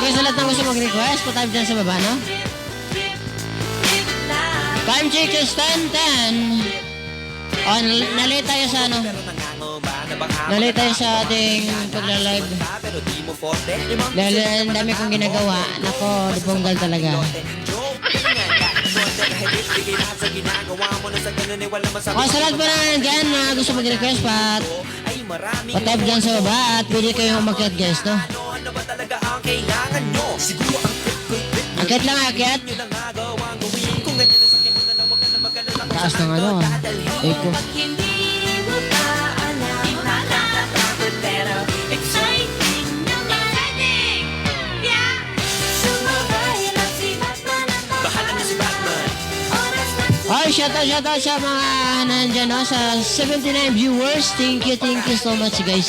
Okay, sa lahat ng gusto mag-request, pa-type dyan sa baba, no? Time check is 10:10. Oh, nalate tayo sa ano? Nalate tayo sa ating pagla-live. Dahil ang dami kong ginagawa. Nako, diponggal talaga. Oh, sa lahat pa naman dyan, mga gusto mag-request, pa-type dyan sa baba at pwede kayong umakyat, guys, no? Akyat lang, akyat. Taas ng ano, Eko. Ay, shoutout sa mga nandyan, no? Sa 79 viewers. Thank you so much, guys.